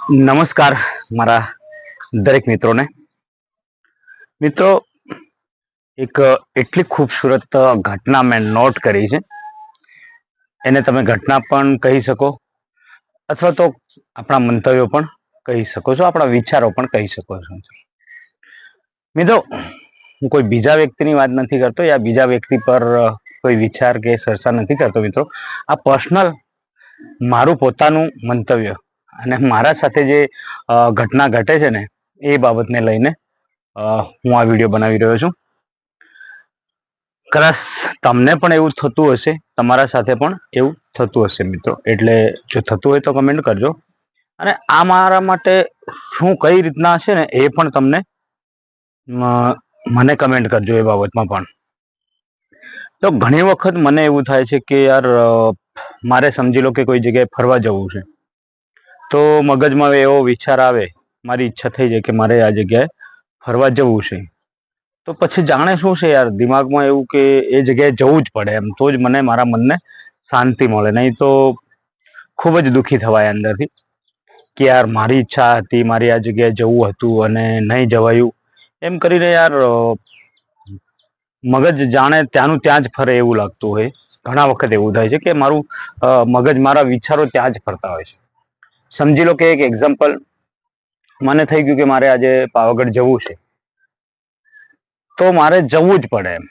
નમસ્કાર મારા દરેક મિત્રોને. મિત્રો, એક એટલી ખૂબસૂરત ઘટના મેં નોટ કરી છે. એને તમે ઘટના પણ કહી શકો અથવા તો આપણા મંતવ્યો પણ કહી શકો છો, આપણા વિચારો પણ કહી શકો છો. મિત્રો, હું કોઈ બીજા વ્યક્તિની વાત નથી કરતો યા બીજા વ્યક્તિ પર કોઈ વિચાર કે ચર્ચા નથી કરતો. મિત્રો, આ પર્સનલ મારું પોતાનું મંતવ્ય અને મારા સાથે જે ઘટના ઘટે છે ને એ બાબતને લઈને હું આ વિડીયો બનાવી રહ્યો છું. કદાચ તમને પણ એવું થતું હશે, તમારા સાથે પણ એવું થતું હશે મિત્રો. એટલે જો થતું હોય તો કમેન્ટ કરજો, અને આ મારા માટે શું કઈ રીતના હશે ને એ પણ તમને મને કમેન્ટ કરજો એ બાબતમાં પણ. તો ઘણી વખત મને એવું થાય છે કે યાર મારે સમજી લો કે કોઈ જગ્યાએ ફરવા જવું છે, તો મગજમાં એવો વિચાર આવે, મારી ઈચ્છા થઈ જાય કે મારે આ જગ્યાએ ફરવા જવું છે. તો પછી જાણે શું છે યાર, દિમાગમાં એવું કે એ જગ્યાએ જવું જ પડે એમ, તો જ મને મારા મનને શાંતિ મળે. નહીં તો ખૂબ જ દુઃખી થવાય અંદરથી કે યાર મારી ઈચ્છા હતી, મારી આ જગ્યાએ જવું હતું અને નહીં જવાયું. એમ કરીને યાર મગજ જાણે ત્યાંનું ત્યાં જ ફરે એવું લાગતું હોય. ઘણા વખત એવું થાય છે કે મારું મગજ, મારા વિચારો ત્યાં જ ફરતા હોય છે. સમજી લો કે એક એક્ઝામ્પલ, મને થઈ ગયું કે મારે આજે પાવાગઢ જવું છે, તો મારે જવું જ પડે એમ.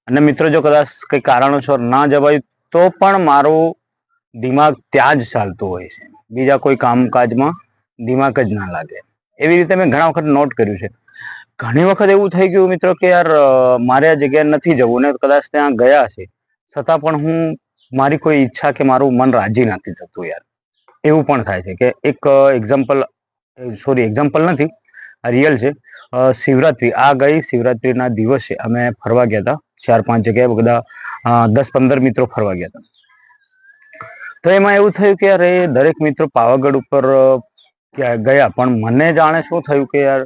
અને મિત્રો, જો કદાચ કઈ કારણોસર ના જવાય તો પણ મારું દિમાગ ત્યાં જ ચાલતું હોય છે, બીજા કોઈ કામકાજમાં દિમાગ જ ના લાગે. એવી રીતે મેં ઘણા વખત નોટ કર્યું છે. ઘણી વખત એવું થઈ ગયું મિત્રો કે યાર મારે આ જગ્યાએ નથી જવું ને કદાચ ત્યાં ગયા છે, છતાં પણ હું મારી કોઈ ઈચ્છા કે મારું મન રાજી નથી થતું યાર. એવું પણ થાય છે કે એક એક્ઝામ્પલ નથી, આ રિયલ છે. શિવરાત્રી આ ગઈ, શિવરાત્રીના દિવસે અમે ફરવા ગયા હતા 4-5 જગ્યાએ, બધા 10-15 મિત્રો ફરવા ગયા હતા. તો એમાં એવું થયું કે યાર એ દરેક મિત્રો પાવાગઢ ઉપર ગયા, પણ મને જાણે શું થયું કે યાર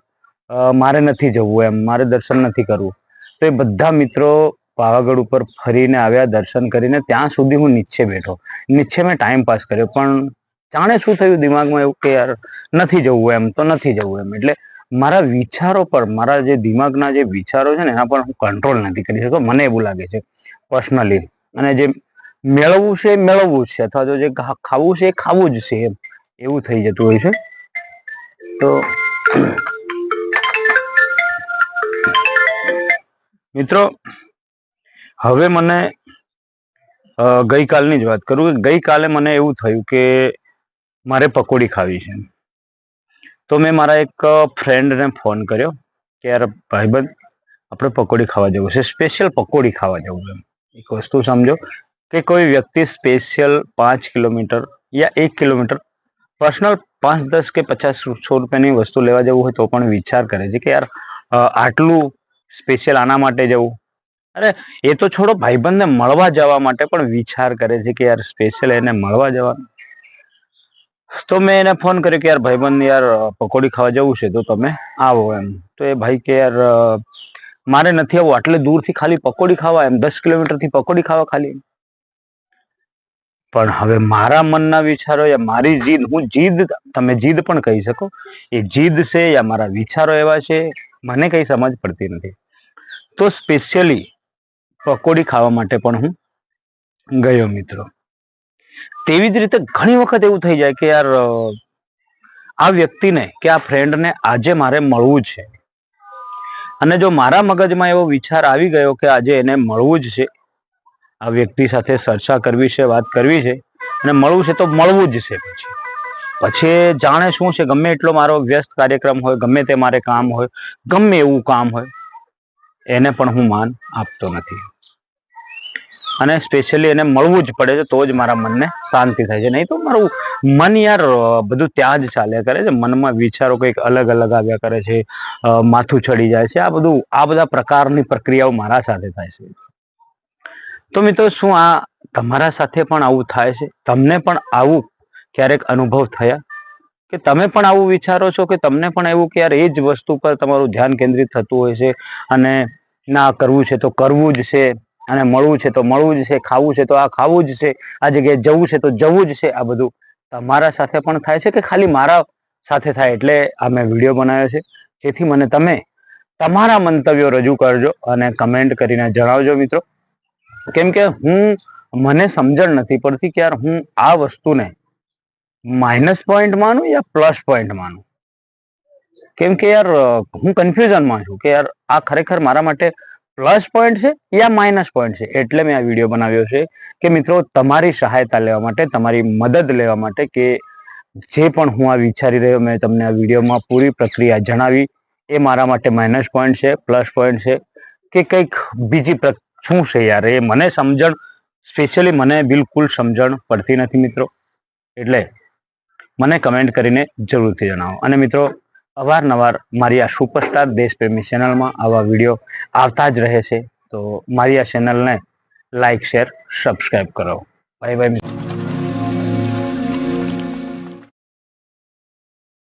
મારે નથી જવું એમ, મારે દર્શન નથી કરવું. તો એ બધા મિત્રો પાવાગઢ ઉપર ફરીને આવ્યા, દર્શન કરીને. ત્યાં સુધી હું નીચે બેઠો, નીચે મેં ટાઈમ પાસ કર્યો, પણ જાણે શું થયું દિમાગમાં એવું કે યાર નથી જવું એમ, તો નથી જવું એમ. એટલે મારા વિચારો પર, મારા જે દિમાગના જે વિચારો છે ને એના પર હું કંટ્રોલ નથી કરી શકતો, મને એવું લાગે છે પર્સનલી. અને જે મેળવવું છે એ મેળવવું જ છે, અથવા તો જે ખાવું છે એ ખાવું જ છે, એમ એવું થઈ જતું હોય છે. તો મિત્રો, હવે મને ગઈકાલની જ વાત કરું. ગઈકાલે મને એવું થયું કે મારે પકોડી ખાવી છે. તો મેં મારા એક ફ્રેન્ડને ફોન કર્યો કે યાર ભાઈબંધ, આપણે પકોડી ખાવા જવું છે, સ્પેશિયલ પકોડી ખાવા જવું એમ. એક વસ્તુ સમજો કે કોઈ વ્યક્તિ સ્પેશિયલ 5 કિલોમીટર યા 1 કિલોમીટર પર્સનલ 5-10 કે 50-100 રૂપિયાની વસ્તુ લેવા જવું હોય તો પણ વિચાર કરે છે કે યાર આટલું સ્પેશિયલ આના માટે જવું. અરે એ તો છોડો, ભાઈબંધને મળવા જવા માટે પણ વિચાર કરે છે કે યાર સ્પેશિયલ એને મળવા જવાનું. તો મેં એને ફોન કર્યો કે યાર ભાઈબંધ, યાર પકોડી ખાવા જવું છે, તો તમે આવો એમ. તો એ ભાઈ કે યાર મારે નથી આવવું, આટલે દૂરથી ખાલી પકોડી ખાવા એમ, 10 કિલોમીટરથી પકોડી ખાવા ખાલી. પણ હવે મારા મનના વિચારો યા મારી જીદ, હું જીદ, તમે જીદ પણ કહી શકો, એ જીદ છે યા મારા વિચારો એવા છે, મને કઈ સમજ પડતી નથી. તો સ્પેશિયલી પકોડી ખાવા માટે પણ હું ગયો મિત્રો. તેવી જ રીતે ઘણી વખત એવું થઈ જાય કે યાર આ વ્યક્તિને કે આ ફ્રેન્ડને આજે મારે મળવું જ છે, અને જો મારા મગજમાં એવો વિચાર આવી ગયો કે આજે એને મળવું જ છે, આ વ્યક્તિ સાથે ચર્ચા કરવી છે, વાત કરવી છે અને મળવું છે, તો મળવું જ છે. પછી જાણે શું છે, ગમે એટલો મારો વ્યસ્ત કાર્યક્રમ હોય, ગમે તે મારે કામ હોય, ગમે એવું કામ હોય, એને પણ હું માન આપતો નથી. અને સ્પેશિયલી એને મળવું જ પડે છે, તો જ મારા મનને શાંતિ થાય છે. નહીં તો મારું મન યાર બધું ત્યાં જ ચાલ્યા કરે છે, મનમાં વિચારો કંઈક અલગ અલગ આવ્યા કરે છે, માથું ચડી જાય છે, આ બધા પ્રકારની પ્રક્રિયાઓ મારા સાથે થાય છે. તો મિત્રો, શું આ તમારા સાથે પણ આવું થાય છે? તમને પણ આવું ક્યારેક અનુભવ થયા કે તમે પણ આવું વિચારો છો કે તમને પણ એવું કે યાર એ જ વસ્તુ પર તમારું ધ્યાન કેન્દ્રિત થતું હોય છે, અને ના કરવું છે તો કરવું જ છે, અને મળવું છે તો મળવું જ છે, ખાવું છે તો આ ખાવું જ છે, આ જગ્યાએ જવું છે તો જવું જ છે, આ બધું તમારા સાથે પણ થાય છે કે ખાલી મારા સાથે થાય એટલે આ મેં વિડીયો બનાવ્યો છે? જેથી મને તમે તમારા મંતવ્યો રજૂ કરજો અને કમેન્ટ કરીને જણાવજો મિત્રો. કેમ કે મને સમજણ નથી પડતી કે યાર હું આ વસ્તુને માઇનસ પોઈન્ટ માનું યા પ્લસ પોઈન્ટ માનું. કેમ કે યાર હું કન્ફ્યુઝનમાં છું કે યાર આ ખરેખર મારા માટે પ્લસ પોઈન્ટ છે યા માઇનસ પોઈન્ટ છે. એટલે મેં આ વિડીયો બનાવ્યો છે કે મિત્રો તમારી સહાયતા લેવા માટે, તમારી મદદ લેવા માટે કે જે પણ હું આ વિચારી રહ્યો, મેં તમને આ વિડીયોમાં પૂરી પ્રક્રિયા જણાવી, એ મારા માટે માઇનસ પોઈન્ટ છે, પ્લસ પોઈન્ટ છે કે કંઈક બીજી શું છે યાર, એ મને સમજણ, સ્પેશિયલી મને બિલકુલ સમજણ પડતી નથી મિત્રો. એટલે મને કમેન્ટ કરીને જરૂરથી જણાવો. અને મિત્રો અવારનવાર મારી આ સુપરસ્ટાર દેશપ્રેમી ચેનલમાં આવા વિડીયો આવતા જ રહે છે. તો મારી આ ચેનલને લાઈક, શેર, સબસ્ક્રાઈબ કરો. બાય બાય મિત્રો.